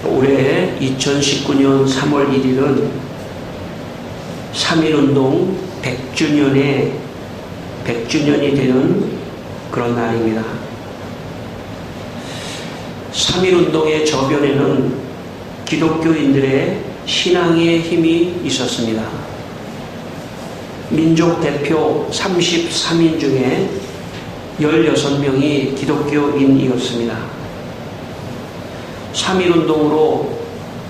올해 2019년 3월 1일은 3.1운동 100주년이 되는 그런 날입니다. 3.1운동의 저변에는 기독교인들의 신앙의 힘이 있었습니다. 민족 대표 33인 중에 16명이 기독교인이었습니다. 3.1운동으로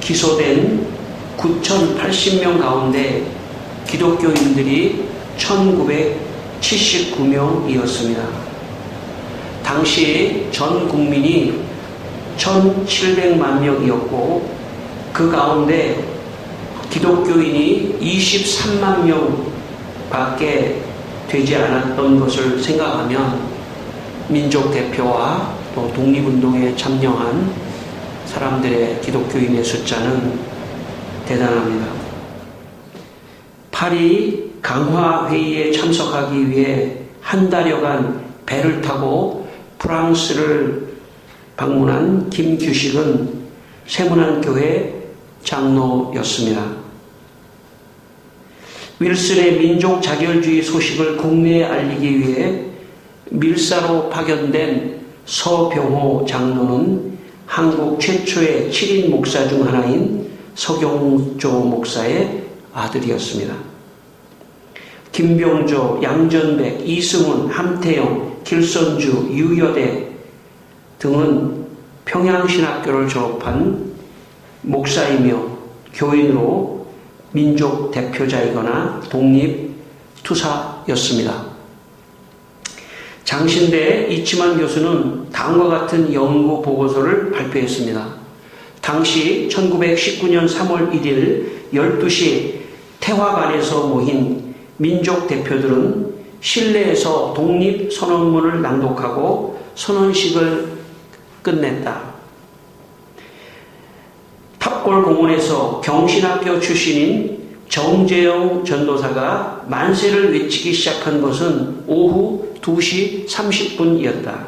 기소된 9,080명 가운데 기독교인들이 1,979명이었습니다. 당시 전 국민이 1,700만 명이었고 그 가운데 기독교인이 23만 명 밖에 되지 않았던 것을 생각하면 민족 대표와 또 독립운동에 참여한 사람들의 기독교인의 숫자는 대단합니다. 파리 강화회의에 참석하기 위해 한 달여간 배를 타고 프랑스를 방문한 김규식은 세문안교회 장로였습니다. 윌슨의 민족 자결주의 소식을 국내에 알리기 위해 밀사로 파견된 서병호 장로는 한국 최초의 7인 목사 중 하나인 서경조 목사의 아들이었습니다. 김병조, 양전백, 이승훈, 함태영, 길선주, 유여대 등은 평양신학교를 졸업한 목사이며 교인으로 민족 대표자이거나 독립투사였습니다. 장신대 이치만 교수는 다음과 같은 연구 보고서를 발표했습니다. 당시 1919년 3월 1일 12시 태화관에서 모인 민족 대표들은 실내에서 독립선언문을 낭독하고 선언식을 끝냈다. 탑골 공원에서 경신학교 출신인 정재영 전도사가 만세를 외치기 시작한 것은 오후 2시 30분이었다.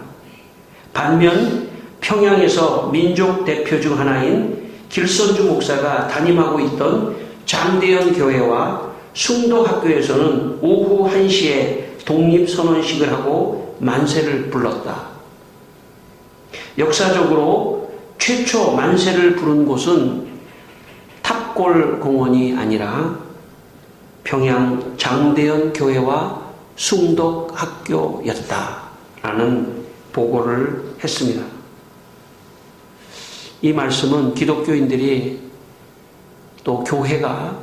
반면 평양에서 민족 대표 중 하나인 길선주 목사가 담임하고 있던 장대현 교회와 숭도학교에서는 오후 1시에 독립선언식을 하고 만세를 불렀다. 역사적으로 최초 만세를 부른 곳은 탑골 공원이 아니라 평양 장대현 교회와 숭덕학교였다라는 보고를 했습니다. 이 말씀은 기독교인들이 또 교회가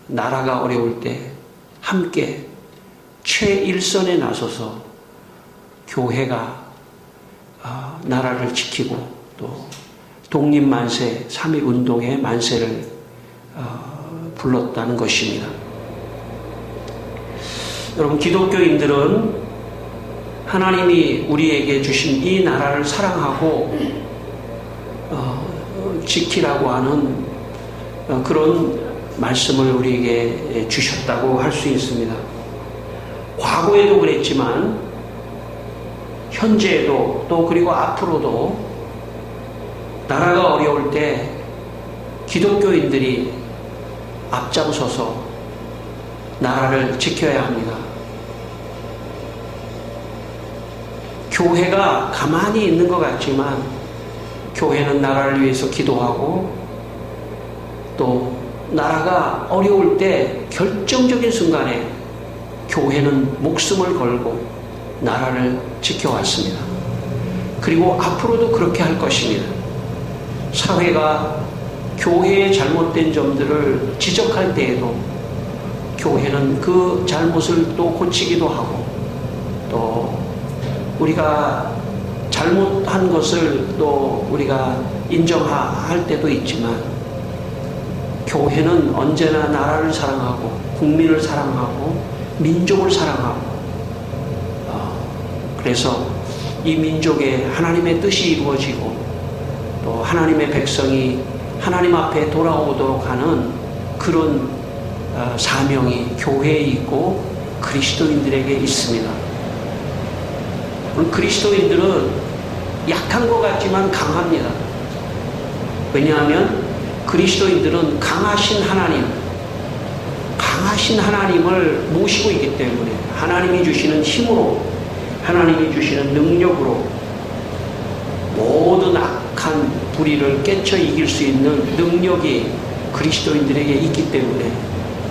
나라가 어려울 때 함께 최일선에 나서서 교회가 나라를 지키고 또 독립만세, 3.1운동의 만세를 불렀다는 것입니다. 여러분, 기독교인들은 하나님이 우리에게 주신 이 나라를 사랑하고 지키라고 하는 그런 말씀을 우리에게 주셨다고 할 수 있습니다. 과거에도 그랬지만 현재에도 또 그리고 앞으로도 나라가 어려울 때 기독교인들이 앞장서서 나라를 지켜야 합니다. 교회가 가만히 있는 것 같지만 교회는 나라를 위해서 기도하고 또 나라가 어려울 때 결정적인 순간에 교회는 목숨을 걸고 나라를 지켜왔습니다. 그리고 앞으로도 그렇게 할 것입니다. 사회가 교회의 잘못된 점들을 지적할 때에도 교회는 그 잘못을 또 고치기도 하고 또 우리가 잘못한 것을 또 우리가 인정할 때도 있지만 교회는 언제나 나라를 사랑하고 국민을 사랑하고 민족을 사랑하고 그래서 이 민족에 하나님의 뜻이 이루어지고 또 하나님의 백성이 하나님 앞에 돌아오도록 하는 그런 사명이 교회에 있고 그리스도인들에게 있습니다. 그리스도인들은 약한 것 같지만 강합니다. 왜냐하면 그리스도인들은 강하신 하나님을 모시고 있기 때문에 하나님이 주시는 힘으로, 하나님이 주시는 능력으로 모든 악한 불의를 깨쳐 이길 수 있는 능력이 그리스도인들에게 있기 때문에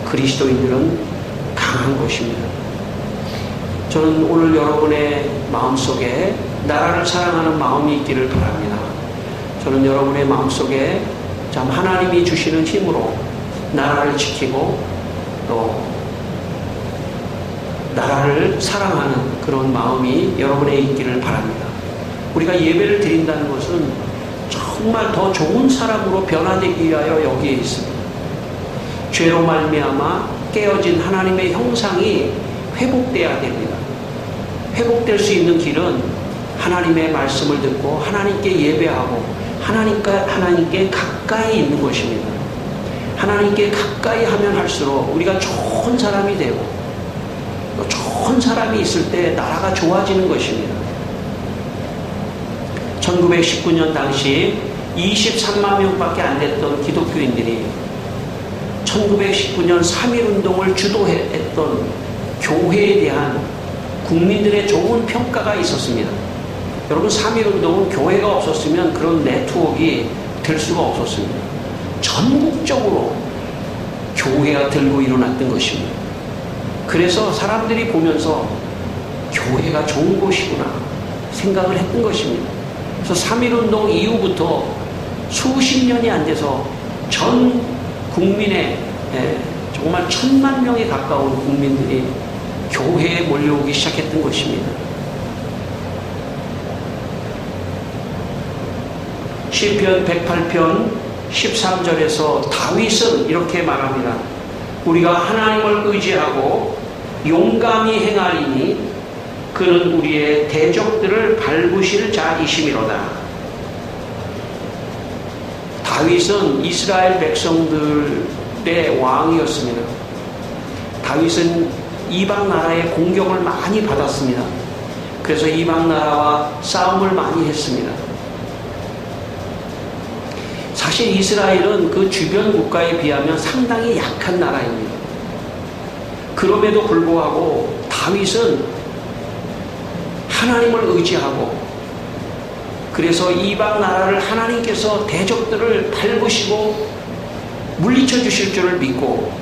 그리스도인들은 강한 것입니다. 저는 오늘 여러분의 마음속에 나라를 사랑하는 마음이 있기를 바랍니다. 저는 여러분의 마음속에 참 하나님이 주시는 힘으로 나라를 지키고 또 나라를 사랑하는 그런 마음이 여러분에 있기를 바랍니다. 우리가 예배를 드린다는 것은 정말 더 좋은 사람으로 변화되기 위하여 여기에 있습니다. 죄로 말미암아 깨어진 하나님의 형상이 회복돼야 됩니다. 회복될 수 있는 길은 하나님의 말씀을 듣고 하나님께 예배하고 하나님께 가까이 있는 것입니다. 하나님께 가까이 하면 할수록 우리가 좋은 사람이 되고 또 좋은 사람이 있을 때 나라가 좋아지는 것입니다. 1919년 당시 23만 명밖에 안 됐던 기독교인들이 1919년 3.1운동을 주도했던 교회에 대한 국민들의 좋은 평가가 있었습니다. 여러분, 3.1운동은 교회가 없었으면 그런 네트워크가 될 수가 없었습니다. 전국적으로 교회가 들고 일어났던 것입니다. 그래서 사람들이 보면서 교회가 좋은 곳이구나 생각을 했던 것입니다. 그래서 3.1운동 이후부터 수십 년이 안 돼서 전 국민의 정말 1,000만 명에 가까운 국민들이 교회에 몰려오기 시작했던 것입니다. 시편 108편 13절에서 다윗은 이렇게 말합니다. 우리가 하나님을 의지하고 용감히 행하리니 그는 우리의 대적들을 밟으실 자이심이로다. 다윗은 이스라엘 백성들의 왕이었습니다. 다윗은 이방 나라의 공격을 많이 받았습니다. 그래서 이방 나라와 싸움을 많이 했습니다. 사실 이스라엘은 그 주변 국가에 비하면 상당히 약한 나라입니다. 그럼에도 불구하고 다윗은 하나님을 의지하고 그래서 이방 나라를 하나님께서 대적들을 밟으시고 물리쳐 주실 줄을 믿고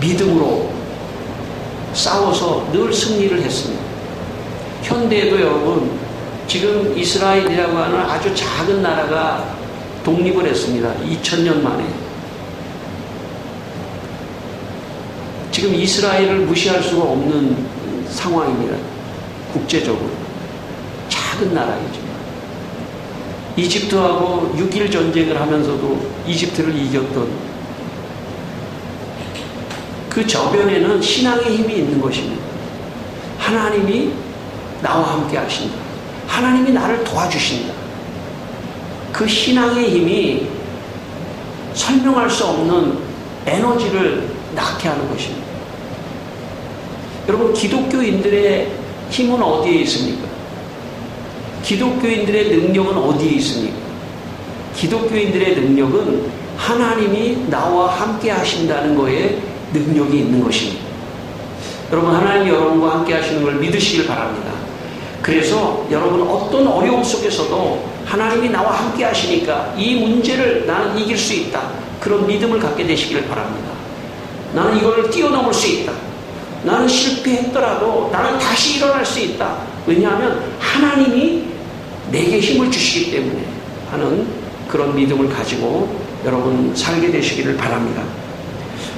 믿음으로 싸워서 늘 승리를 했습니다. 현대에도 여러분 지금 이스라엘이라고 하는 아주 작은 나라가 독립을 했습니다. 2000년 만에. 지금 이스라엘을 무시할 수가 없는 상황입니다. 국제적으로. 작은 나라이죠. 이집트하고 6.1 전쟁을 하면서도 이집트를 이겼던 그 저변에는 신앙의 힘이 있는 것입니다. 하나님이 나와 함께 하신다. 하나님이 나를 도와주신다. 그 신앙의 힘이 설명할 수 없는 에너지를 낳게 하는 것입니다. 여러분, 기독교인들의 힘은 어디에 있습니까? 기독교인들의 능력은 어디에 있습니까? 기독교인들의 능력은 하나님이 나와 함께 하신다는 것에 능력이 있는 것입니다. 여러분, 하나님이 여러분과 함께 하시는 걸 믿으시길 바랍니다. 그래서 여러분 어떤 어려움 속에서도 하나님이 나와 함께 하시니까 이 문제를 나는 이길 수 있다. 그런 믿음을 갖게 되시기를 바랍니다. 나는 이걸 뛰어넘을 수 있다. 나는 실패했더라도 나는 다시 일어날 수 있다. 왜냐하면 하나님이 내게 힘을 주시기 때문에 하는 그런 믿음을 가지고 여러분 살게 되시기를 바랍니다.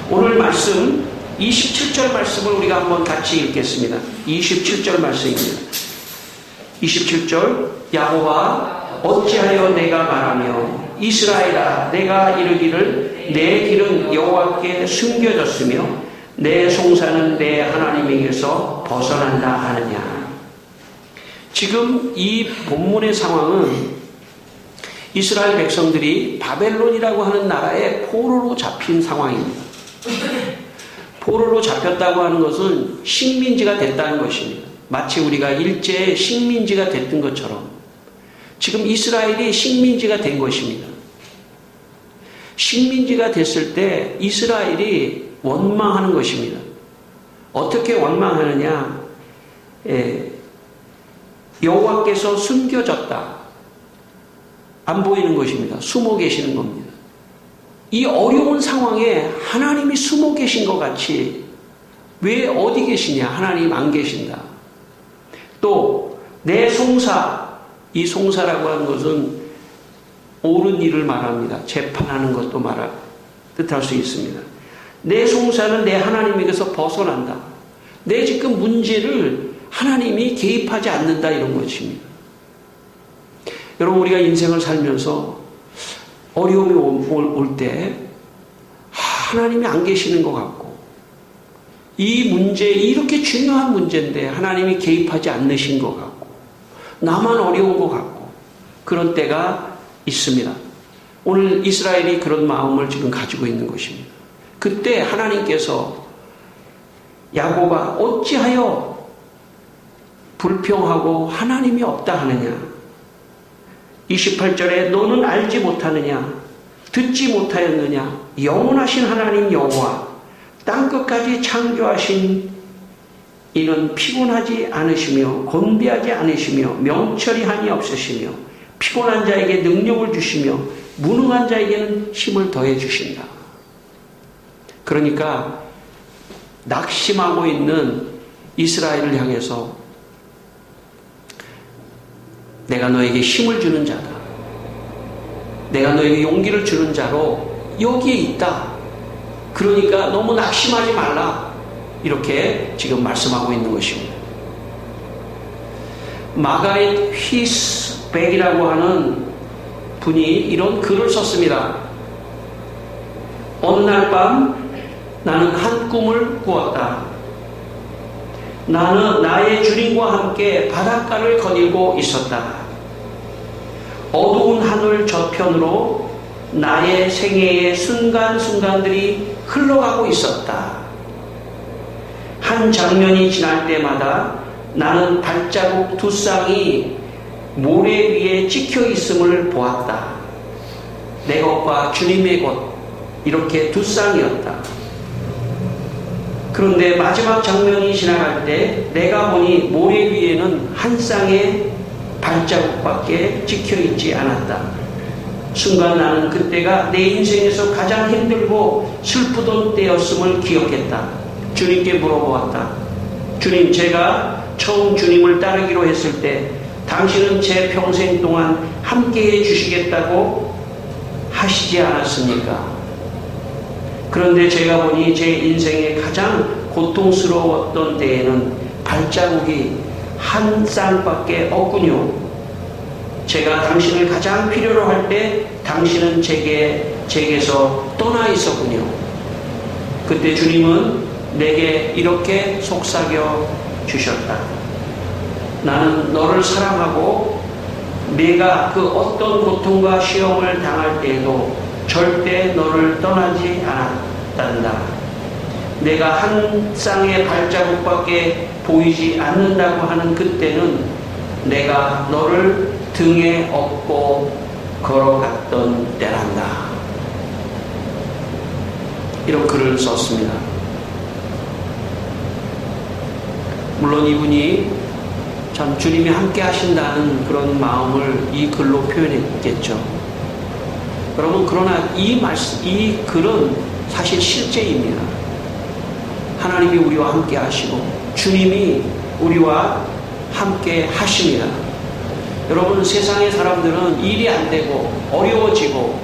오늘 말씀 27절 말씀을 우리가 한번 같이 읽겠습니다. 27절 말씀입니다. 27절 야호와 어찌하여 내가 말하며 이스라엘아 내가 이르기를 내 길은 여호와께 숨겨졌으며 내 송사는 내 하나님에게서 벗어난다 하느냐. 지금 이 본문의 상황은 이스라엘 백성들이 바벨론이라고 하는 나라에 포로로 잡힌 상황입니다. 포로로 잡혔다고 하는 것은 식민지가 됐다는 것입니다. 마치 우리가 일제의 식민지가 됐던 것처럼 지금 이스라엘이 식민지가 된 것입니다. 식민지가 됐을 때 이스라엘이 원망하는 것입니다. 어떻게 원망하느냐? 여호와께서 숨겨졌다. 안 보이는 것입니다. 숨어 계시는 겁니다. 이 어려운 상황에 하나님이 숨어 계신 것 같이 왜 어디 계시냐? 하나님 안 계신다. 또 내 송사, 이 송사라고 하는 것은 옳은 일을 말합니다. 재판하는 것도 뜻할 수 있습니다. 내 송사는 내 하나님에게서 벗어난다. 내 지금 문제를 하나님이 개입하지 않는다, 이런 것입니다. 여러분, 우리가 인생을 살면서 어려움이 올 때 하나님이 안 계시는 것 같고, 이 문제, 이렇게 중요한 문제인데 하나님이 개입하지 않으신 것 같고, 나만 어려운 것 같고, 그런 때가 있습니다. 오늘 이스라엘이 그런 마음을 지금 가지고 있는 것입니다. 그때 하나님께서 야곱아 어찌하여 불평하고 하나님이 없다 하느냐? 28절에 너는 알지 못하느냐? 듣지 못하였느냐? 영원하신 하나님 여호와 땅끝까지 창조하신 이는 피곤하지 않으시며 곤비하지 않으시며 명철이 한이 없으시며 피곤한 자에게 능력을 주시며 무능한 자에게는 힘을 더해 주신다. 그러니까 낙심하고 있는 이스라엘을 향해서 내가 너에게 힘을 주는 자다. 내가 너에게 용기를 주는 자로 여기에 있다. 그러니까 너무 낙심하지 말라. 이렇게 지금 말씀하고 있는 것입니다. 마가렛 휘스백이라고 하는 분이 이런 글을 썼습니다. 어느 날 밤 나는 한 꿈을 꾸었다. 나는 나의 주님과 함께 바닷가를 거닐고 있었다. 어두운 하늘 저편으로 나의 생애의 순간순간들이 흘러가고 있었다. 한 장면이 지날 때마다 나는 발자국 두 쌍이 모래 위에 찍혀 있음을 보았다. 내 것과 주님의 것, 이렇게 두 쌍이었다. 그런데 마지막 장면이 지나갈 때 내가 보니 모래 위에는 한 쌍의 발자국밖에 찍혀 있지 않았다. 순간 나는 그때가 내 인생에서 가장 힘들고 슬프던 때였음을 기억했다. 주님께 물어보았다. 주님, 제가 처음 주님을 따르기로 했을 때 당신은 제 평생 동안 함께해 주시겠다고 하시지 않았습니까? 그런데 제가 보니 제 인생에 가장 고통스러웠던 때에는 발자국이 한 쌍밖에 없군요. 제가 당신을 가장 필요로 할 때 당신은 제게서 떠나 있었군요. 그때 주님은 내게 이렇게 속삭여 주셨다. 나는 너를 사랑하고 내가 그 어떤 고통과 시험을 당할 때에도 절대 너를 떠나지 않았단다. 내가 한 쌍의 발자국밖에 보이지 않는다고 하는 그때는 내가 너를 등에 업고 걸어갔던 때란다. 이런 글을 썼습니다. 물론 이분이 참 주님이 함께 하신다는 그런 마음을 이 글로 표현했겠죠. 여러분, 그러나 이 글은 사실 실제입니다. 하나님이 우리와 함께 하시고 주님이 우리와 함께 하십니다. 여러분, 세상의 사람들은 일이 안 되고 어려워지고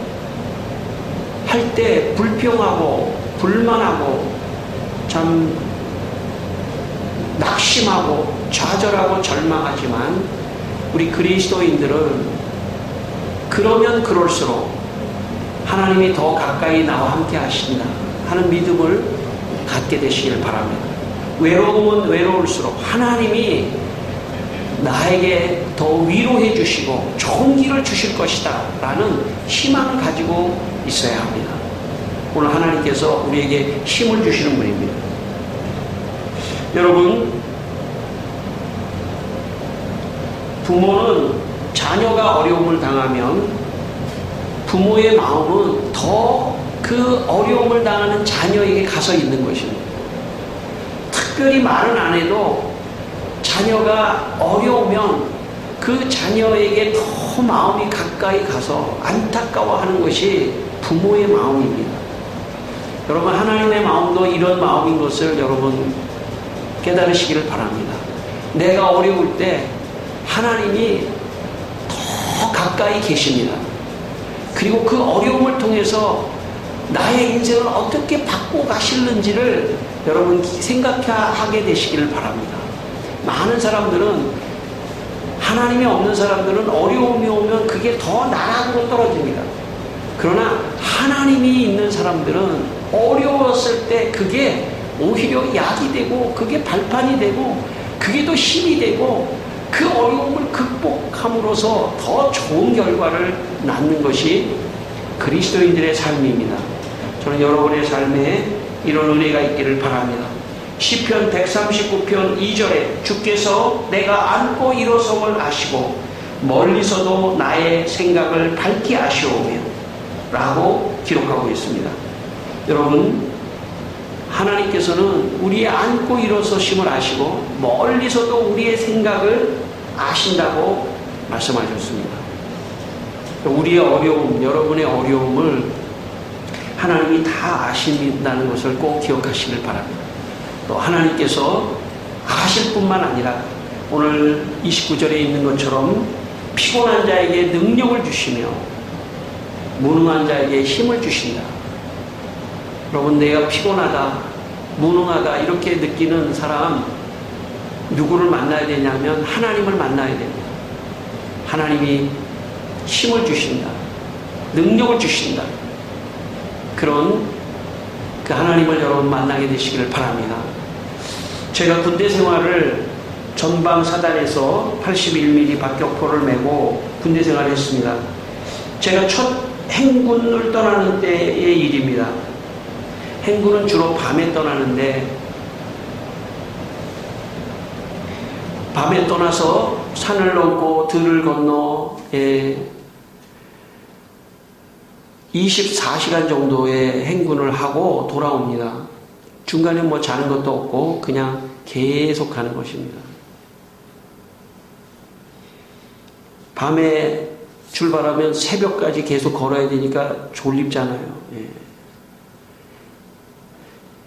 할 때 불평하고 불만하고 참 낙심하고 좌절하고 절망하지만 우리 그리스도인들은 그러면 그럴수록 하나님이 더 가까이 나와 함께 하신다 하는 믿음을 갖게 되시길 바랍니다. 외로움은 외로울수록 하나님이 나에게 더 위로해 주시고 좋은 길을 주실 것이다 라는 희망을 가지고 있어야 합니다. 오늘 하나님께서 우리에게 힘을 주시는 분입니다. 여러분, 부모는 자녀가 어려움을 당하면 부모의 마음은 더 그 어려움을 당하는 자녀에게 가서 있는 것입니다. 특별히 말은 안 해도 자녀가 어려우면 그 자녀에게 더 마음이 가까이 가서 안타까워하는 것이 부모의 마음입니다. 여러분, 하나님의 마음도 이런 마음인 것을 여러분 깨달으시기를 바랍니다. 내가 어려울 때 하나님이 더 가까이 계십니다. 그리고 그 어려움을 통해서 나의 인생을 어떻게 바꿔 가실는지를 여러분 생각하게 되시기를 바랍니다. 많은 사람들은, 하나님이 없는 사람들은 어려움이 오면 그게 더 나락으로 떨어집니다. 그러나 하나님이 있는 사람들은 어려웠을 때 그게 오히려 약이 되고, 그게 발판이 되고, 그게 더 힘이 되고, 그 어려움을 극복함으로써 더 좋은 결과를 낳는 것이 그리스도인들의 삶입니다. 저는 여러분의 삶에 이런 은혜가 있기를 바랍니다. 시편 139편 2절에 주께서 내가 앉고 일어섬을 아시고 멀리서도 나의 생각을 밝히 아시오며 라고 기록하고 있습니다. 여러분, 하나님께서는 우리의 앉고 일어서심을 아시고 멀리서도 우리의 생각을 아신다고 말씀하셨습니다. 우리의 어려움, 여러분의 어려움을 하나님이 다 아신다는 것을 꼭 기억하시길 바랍니다. 또 하나님께서 아실 뿐만 아니라 오늘 29절에 있는 것처럼 피곤한 자에게 능력을 주시며 무능한 자에게 힘을 주신다. 여러분, 내가 피곤하다, 무능하다 이렇게 느끼는 사람 누구를 만나야 되냐면 하나님을 만나야 됩니다. 하나님이 힘을 주신다, 능력을 주신다. 그런 그 하나님을 여러분 만나게 되시기를 바랍니다. 제가 군대 생활을 전방 사단에서 81mm 박격포를 메고 군대 생활을 했습니다. 제가 첫 행군을 떠나는 때의 일입니다. 행군은 주로 밤에 떠나는데, 밤에 떠나서 산을 넘고 들을 건너 24시간 정도의 행군을 하고 돌아옵니다. 중간에 뭐 자는 것도 없고 그냥 계속 가는 것입니다. 밤에 출발하면 새벽까지 계속 걸어야 되니까 졸립잖아요. 예.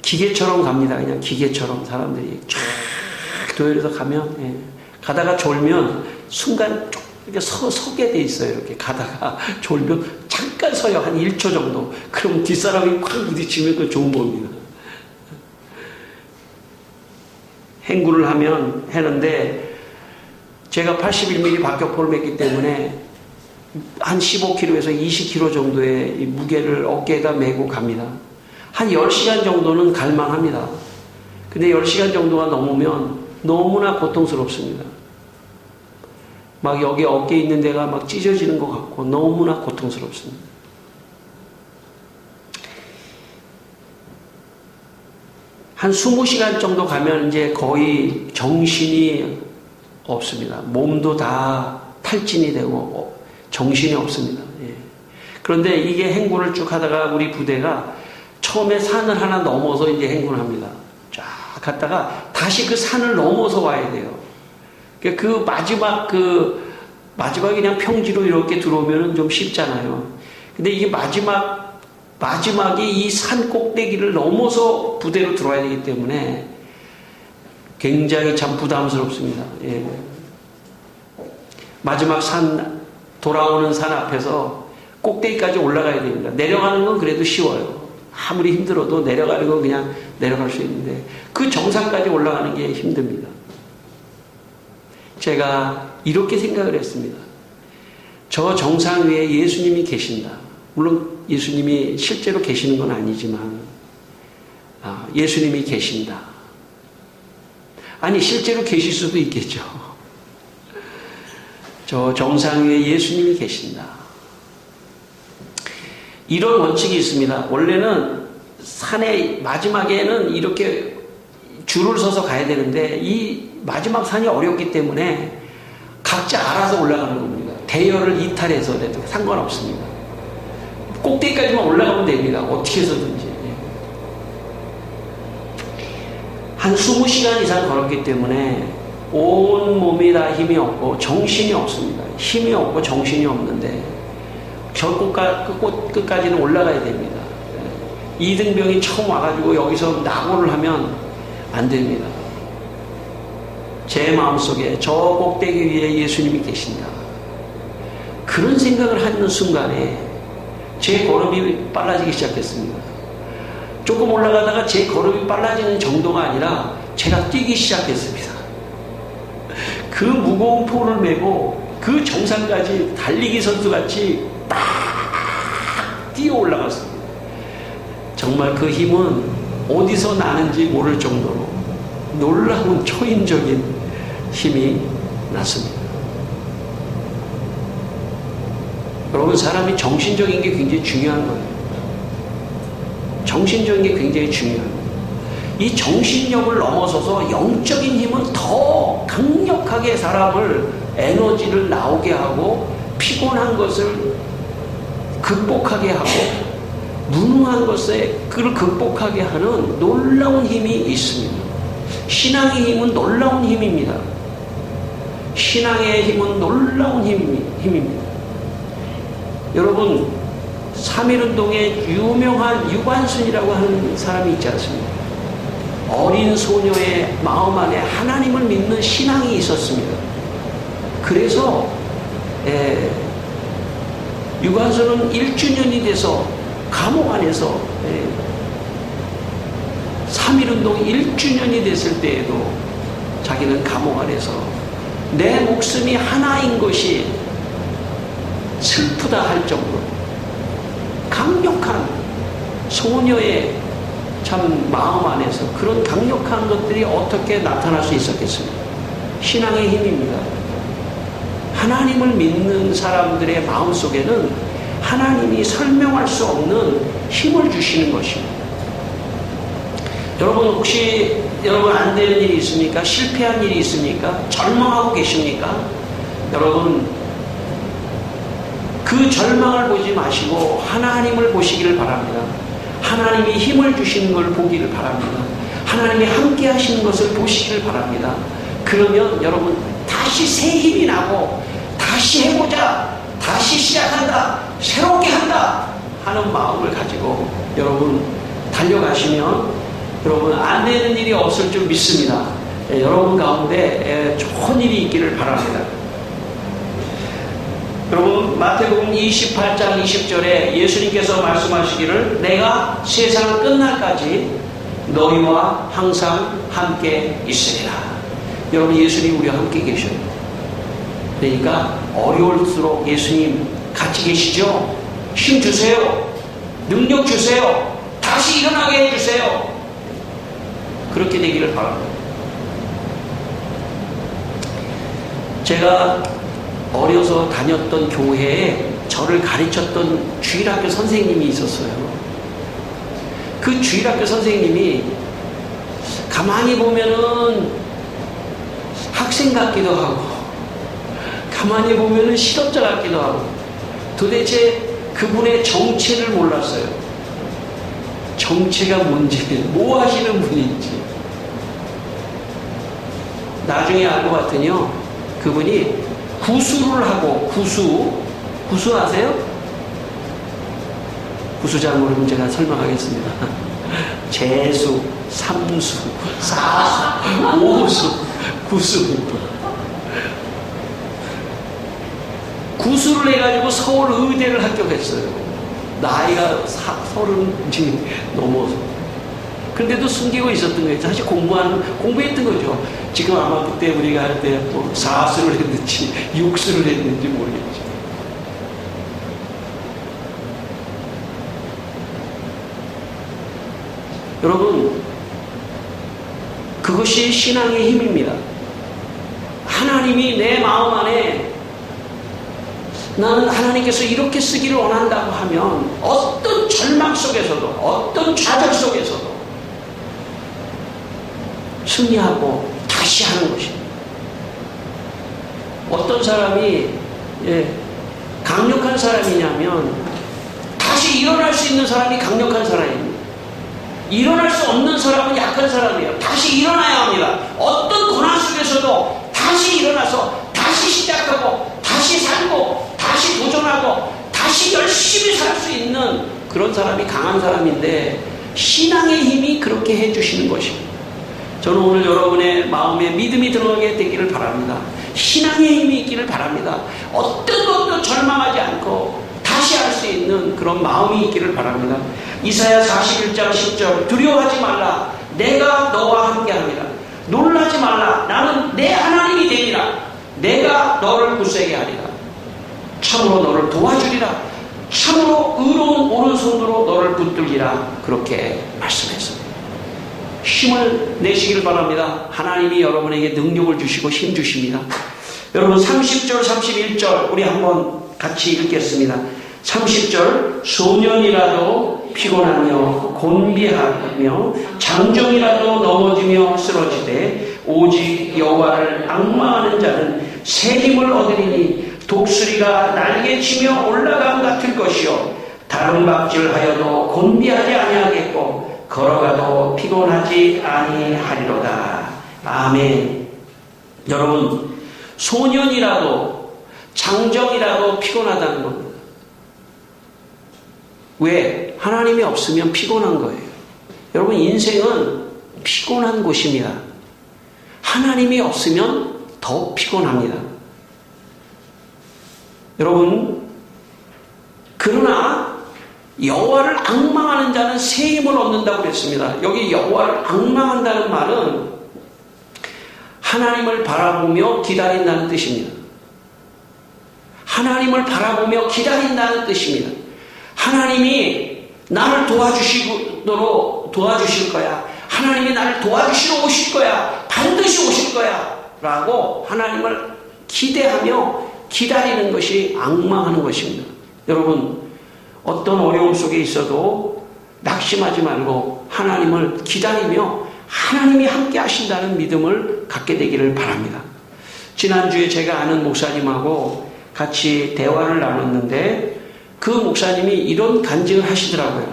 기계처럼 갑니다. 그냥 기계처럼 사람들이 쫙 도열해서 가면, 예. 가다가 졸면 순간 이렇게 서게 돼 있어요. 이렇게 가다가 졸면 잠깐 서요. 한 1초 정도. 그럼 뒷사람이 쾅 부딪히면 그 좋은 겁니다. 행군을 하는데 제가 81mm 박격포를 맸기 때문에 한 15kg에서 20kg 정도의 무게를 어깨에다 메고 갑니다. 한 10시간 정도는 갈만합니다. 근데 10시간 정도가 넘으면 너무나 고통스럽습니다. 막 여기 어깨에 있는 데가 막 찢어지는 것 같고 너무나 고통스럽습니다. 한 20시간 정도 가면 이제 거의 정신이 없습니다. 몸도 다 탈진이 되고 정신이 없습니다. 예. 그런데 이게 행군을 쭉 하다가 우리 부대가 처음에 산을 하나 넘어서 이제 행군을 합니다. 쫙 갔다가 다시 그 산을 넘어서 와야 돼요. 그 마지막에 그냥 평지로 이렇게 들어오면 좀 쉽잖아요. 근데 이게 마지막에 이 산 꼭대기를 넘어서 부대로 들어와야 되기 때문에 굉장히 참 부담스럽습니다. 예. 마지막 돌아오는 산 앞에서 꼭대기까지 올라가야 됩니다. 내려가는 건 그래도 쉬워요. 아무리 힘들어도 내려가는 건 그냥 내려갈 수 있는데 그 정상까지 올라가는 게 힘듭니다. 제가 이렇게 생각을 했습니다. 저 정상 위에 예수님이 계신다. 물론 예수님이 실제로 계시는 건 아니지만 예수님이 계신다. 아니 실제로 계실 수도 있겠죠. 저 정상 위에 예수님이 계신다. 이런 원칙이 있습니다. 원래는 산의 마지막에는 이렇게 줄을 서서 가야 되는데 이 마지막 산이 어렵기 때문에 각자 알아서 올라가는 겁니다. 대열을 이탈해서 상관없습니다. 꼭대기까지만 올라가면 됩니다. 어떻게 해서든지. 한 20시간 이상 걸었기 때문에 온 몸이 다 힘이 없고 정신이 없습니다. 힘이 없고 정신이 없는데 저 끝까지는 올라가야 됩니다. 이등병이 처음 와가지고 여기서 낙오를 하면 안 됩니다. 제 마음속에 저 꼭대기 위에 예수님이 계신다. 그런 생각을 하는 순간에 제 걸음이 빨라지기 시작했습니다. 조금 올라가다가 제 걸음이 빨라지는 정도가 아니라 제가 뛰기 시작했습니다. 그 무거운 포를 메고 그 정상까지 달리기 선수같이 딱 뛰어 올라갔습니다. 정말 그 힘은 어디서 나는지 모를 정도로 놀라운 초인적인 힘이 났습니다. 여러분, 사람이 정신적인 게 굉장히 중요한 거예요. 정신적인 게 굉장히 중요한 거예요. 이 정신력을 넘어서서 영적인 힘은 더 강력하게 사람을 에너지를 나오게 하고 피곤한 것을 극복하게 하고 무능한 것을 극복하게 하는 놀라운 힘이 있습니다. 신앙의 힘은 놀라운 힘입니다. 신앙의 힘은 놀라운 힘입니다. 여러분, 3.1운동에 유명한 유관순이라고 하는 사람이 있지 않습니까? 어린 소녀의 마음 안에 하나님을 믿는 신앙이 있었습니다. 그래서 유관순은 1주년이 돼서 감옥 안에서 3.1운동 1주년이 됐을 때에도 자기는 감옥 안에서 내 목숨이 하나인 것이 슬프다 할 정도로 강력한 소녀의 참 마음 안에서 그런 강력한 것들이 어떻게 나타날 수 있었겠습니까? 신앙의 힘입니다. 하나님을 믿는 사람들의 마음 속에는 하나님이 설명할 수 없는 힘을 주시는 것입니다. 여러분, 혹시 여러분 안 되는 일이 있습니까? 실패한 일이 있습니까? 절망하고 계십니까? 여러분, 그 절망을 보지 마시고 하나님을 보시기를 바랍니다. 하나님이 힘을 주시는 걸 보기를 바랍니다. 하나님이 함께 하시는 것을 보시기를 바랍니다. 그러면 여러분 다시 새 힘이 나고 다시 해보자, 다시 시작한다, 새롭게 한다 하는 마음을 가지고 여러분 달려가시면 여러분 안 되는 일이 없을 줄 믿습니다. 여러분 가운데 좋은 일이 있기를 바랍니다. 여러분, 마태복음 28장 20절에 예수님께서 말씀하시기를 내가 세상 끝날까지 너희와 항상 함께 있으리라. 여러분, 예수님 우리와 함께 계셔요. 그러니까 어려울수록 예수님 같이 계시죠? 힘 주세요. 능력 주세요. 다시 일어나게 해주세요. 그렇게 되기를 바랍니다. 제가 어려서 다녔던 교회에 저를 가르쳤던 주일학교 선생님이 있었어요. 그 주일학교 선생님이 가만히 보면은 학생 같기도 하고 가만히 보면은 실업자 같기도 하고 도대체 그분의 정체를 몰랐어요. 정체가 뭔지, 뭐 하시는 분인지. 나중에 알고 봤더니요, 그분이 구수를 하고, 구수 아세요? 구수 잘 모르면 제가 설명하겠습니다. 재수, 삼수, 사수, 오수, 구수. 구수를 해가지고 서울 의대를 합격했어요. 나이가 30이 넘어서. 그런데도 숨기고 있었던 거예요. 사실 공부했던 거죠. 지금 아마 그때 우리가 할 때 뭐 사수를 했는지 육수를 했는지 모르겠죠. 여러분, 그것이 신앙의 힘입니다. 하나님이 내 마음 안에 나는 하나님께서 이렇게 쓰기를 원한다고 하면 어떤 절망 속에서도 어떤 좌절 속에서도 승리하고 다시 하는 것입니다. 어떤 사람이 강력한 사람이냐면 다시 일어날 수 있는 사람이 강력한 사람입니다. 일어날 수 없는 사람은 약한 사람이에요. 다시 일어나야 합니다. 어떤 고난 속에서도 다시 일어나서 다시 시작하고 다시 살고 다시 도전하고 다시 열심히 살 수 있는 그런 사람이 강한 사람인데, 신앙의 힘이 그렇게 해주시는 것입니다. 저는 오늘 여러분의 마음에 믿음이 들어가게 되기를 바랍니다. 신앙의 힘이 있기를 바랍니다. 어떤 것도 절망하지 않고 다시 할 수 있는 그런 마음이 있기를 바랍니다. 이사야 41장 10절, 두려워하지 말라, 내가 너와 함께합니다. 놀라지 말라, 나는 내 하나님이 되리라. 내가 너를 굳세게 하리라. 참으로 너를 도와주리라. 참으로 의로운 오른손으로 너를 붙들리라. 그렇게 말씀했습니다. 힘을 내시길 바랍니다. 하나님이 여러분에게 능력을 주시고 힘 주십니다. 여러분 30절 31절 우리 한번 같이 읽겠습니다. 30절, 소년이라도 피곤하며 곤비하며 장정이라도 넘어지며 쓰러지되 오직 여호와를 앙망하는 자는 새 힘을 얻으리니 독수리가 날개치며 올라감 같을 것이요 다른 박질하여도 곤비하지 아니하겠고 걸어가도 피곤하지 아니하리로다. 아멘. 여러분, 소년이라도 장정이라도 피곤하다는 겁니다. 왜? 하나님이 없으면 피곤한 거예요. 여러분, 인생은 피곤한 곳입니다. 하나님이 없으면 더 피곤합니다. 여러분, 그러나 여호와를 앙망하는 자는 새 힘을 얻는다고 그랬습니다. 여기 여호와를 앙망한다는 말은 하나님을 바라보며 기다린다는 뜻입니다. 하나님을 바라보며 기다린다는 뜻입니다. 하나님이 나를 도와주실 거야. 하나님이 나를 도와주시러 오실 거야. 반드시 오실 거야. 라고 하나님을 기대하며 기다리는 것이 앙망하는 것입니다. 여러분, 어떤 어려움 속에 있어도 낙심하지 말고 하나님을 기다리며 하나님이 함께 하신다는 믿음을 갖게 되기를 바랍니다. 지난주에 제가 아는 목사님하고 같이 대화를 나눴는데 그 목사님이 이런 간증을 하시더라고요.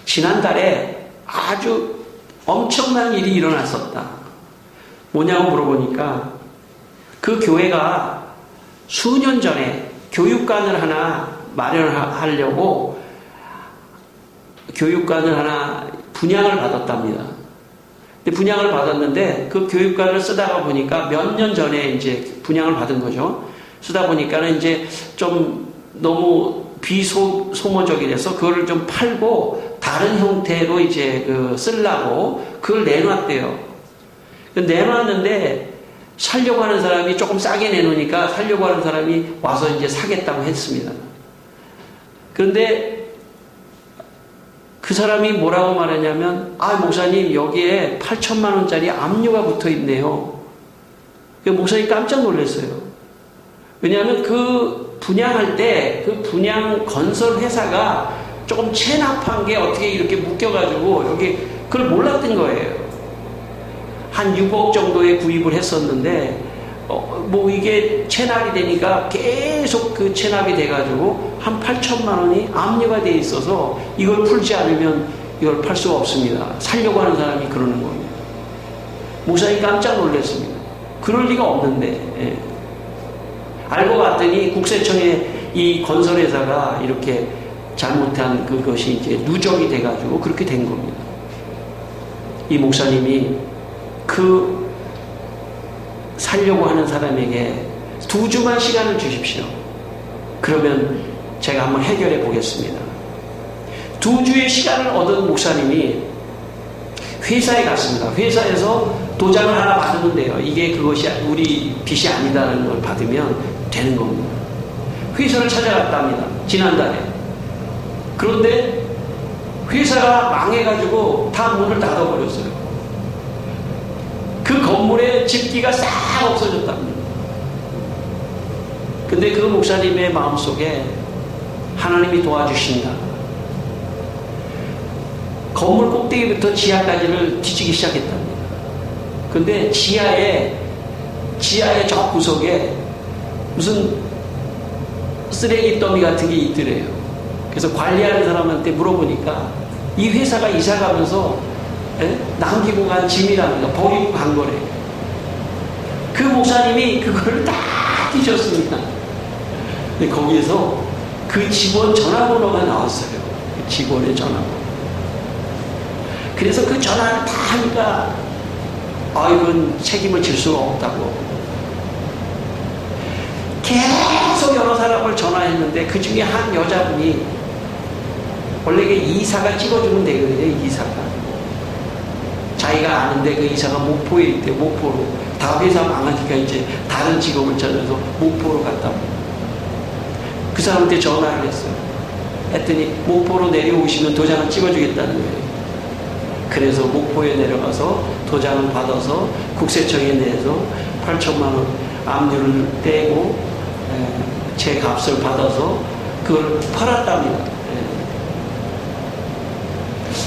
지난달에 아주 엄청난 일이 일어났었다. 뭐냐고 물어보니까 그 교회가 수년 전에 교육관을 하나 마련하려고 교육관을 하나 분양을 받았답니다. 근데 분양을 받았는데 그 교육관을 쓰다가 보니까 몇 년 전에 이제 분양을 받은 거죠. 쓰다 보니까는 이제 좀 너무 비소모적이 돼서 그거를 좀 팔고 다른 형태로 이제 쓰려고 그걸 내놨대요. 내놨는데 살려고 하는 사람이 조금 싸게 내놓으니까 살려고 하는 사람이 와서 이제 사겠다고 했습니다. 그런데 그 사람이 뭐라고 말했냐면, 목사님, 여기에 8천만 원짜리 압류가 붙어 있네요. 목사님 깜짝 놀랐어요. 왜냐하면 그 분양할 때 그 분양 건설 회사가 조금 체납한 게 어떻게 이렇게 묶여가지고 여기 그걸 몰랐던 거예요. 한 6억 정도에 구입을 했었는데 이게 체납이 되니까 계속 그 체납이 돼가지고 한 8천만 원이 압류가 돼 있어서 이걸 풀지 않으면 이걸 팔 수가 없습니다. 살려고 하는 사람이 그러는 겁니다. 목사님 깜짝 놀랐습니다. 그럴 리가 없는데. 예. 알고 봤더니 국세청에 이 건설회사가 이렇게 잘못한 그것이 이제 누적이 돼가지고 그렇게 된 겁니다. 이 목사님이 그 살려고 하는 사람에게 2주만 시간을 주십시오. 그러면 제가 한번 해결해 보겠습니다. 2주의 시간을 얻은 목사님이 회사에 갔습니다. 회사에서 도장을 하나 받으면 돼요. 이게 그것이 우리 빚이 아니다라는 걸 받으면 되는 겁니다. 회사를 찾아갔답니다. 지난달에. 그런데 회사가 망해가지고 다 문을 닫아버렸어요. 그 건물에 집기가 싹 없어졌답니다. 근데 그 목사님의 마음속에 하나님이 도와주신다. 건물 꼭대기부터 지하까지를 뒤지기 시작했답니다. 근데 지하에 저 구석에 무슨 쓰레기 더미 같은 게 있더래요. 그래서 관리하는 사람한테 물어보니까 이 회사가 이사 가면서 남기고 간 짐이랍니다. 버리고 간 거래. 그 목사님이 그거를 다 뒤졌습니다. 근데 거기에서 그 직원 전화번호가 나왔어요. 그 직원의 전화번호. 그래서 그 전화를 다 하니까 이건 책임을 질 수가 없다고. 계속 여러 사람을 전화했는데 그 중에 한 여자분이 원래 그 이사가 찍어주면 되거든요. 이사가 자기가 아는데 그 이사가 목포에 있대. 목포로 다 회사 망하니까 이제 다른 직업을 찾아서 목포로 갔다고. 그 사람한테 전화를 했어요. 했더니 목포로 내려오시면 도장을 찍어주겠다는 거예요. 그래서 목포에 내려가서 도장을 받아서 국세청에 내서 8천만 원 압류를 떼고 제 값을 받아서 그걸 팔았답니다.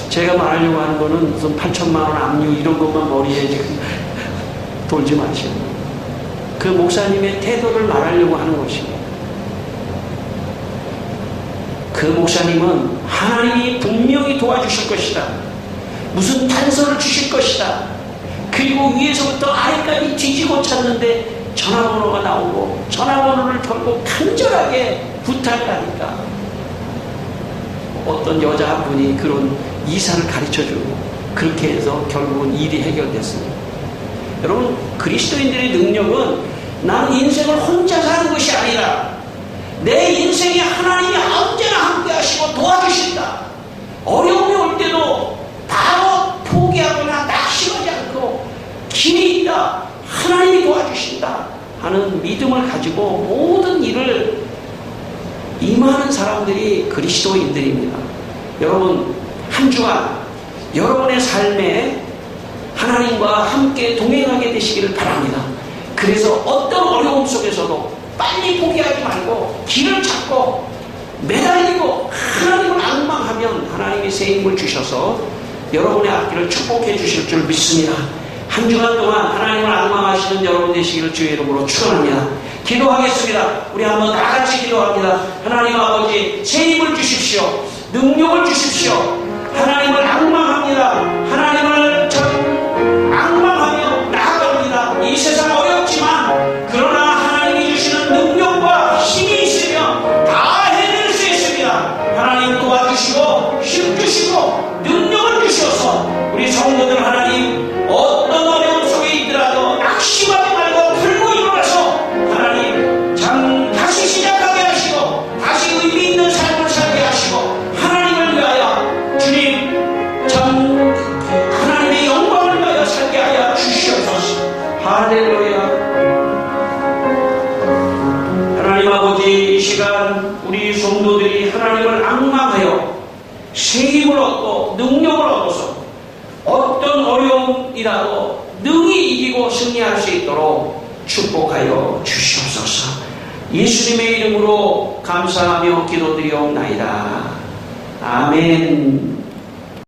제가 말하려고 하는 거는 무슨 8천만 원 압류 이런 것만 머리에 지금 돌지 마시고 그 목사님의 태도를 말하려고 하는 것입니다. 그 목사님은 하나님이 분명히 도와주실 것이다. 무슨 단서를 주실 것이다. 그리고 위에서부터 아래까지 뒤지고 찾는데 전화번호가 나오고 전화번호를 걸고 간절하게 부탁하니까 어떤 여자 한 분이 그런 이사를 가르쳐주고 그렇게 해서 결국은 일이 해결됐습니다. 여러분, 그리스도인들의 능력은 나는 인생을 혼자 사는 것이 아니라 내 인생에 하나님이 언제나 함께 하시고 도와주신다. 어려움이 올 때도 바로 포기하거나 낙심하지 않고 길이 있다. 하나님이 도와주신다 하는 믿음을 가지고 모든 일을 임하는 사람들이 그리스도인들입니다. 여러분, 한 주간 여러분의 삶에 하나님과 함께 동행하게 되시기를 바랍니다. 그래서 어떤 어려움 속에서도 빨리 포기하지 말고 길을 찾고 매달리고 하나님을 앙망하면 하나님이 새 힘을 주셔서 여러분의 앞길을 축복해 주실 줄 믿습니다. 한 주간 동안 하나님을 앙망하시는 여러분 되시기를 주의 이름으로 축원합니다. 기도하겠습니다. 우리 한번 다 같이 기도합니다. 하나님 아버지, 새 힘을 주십시오. 능력을 주십시오. 하나님을 앙망합니다. 하나님을 앙망하며 나아갑니다. 이 세상 어렵지만 그러나 하나님이 주시는 능력과 힘이 있으면 다 해낼 수 있습니다. 하나님 도와주시고 힘 주시고 능력을 주셔서 우리 성도들 하나님 어떤 어려움 속에 있더라도 낙심하지 말고 들고 일어나서 하나님 다시 시작하게 하시고 다시 의미 있는 삶을 살게 하시고 하나님을 위하여 주님 하나님의 영광을 위하여 살게 하여 주시옵소서. 할렐루야. 하나님 아버지, 이 시간 우리 성도들이 하나님을 앙망하여 새 힘을 얻고 능력을 얻어서 어떤 어려움이라도 능히 이기고 승리할 수 있도록 축복하여 주시옵소서. 예수님의 이름으로 감사하며 기도드리옵나이다. 아멘.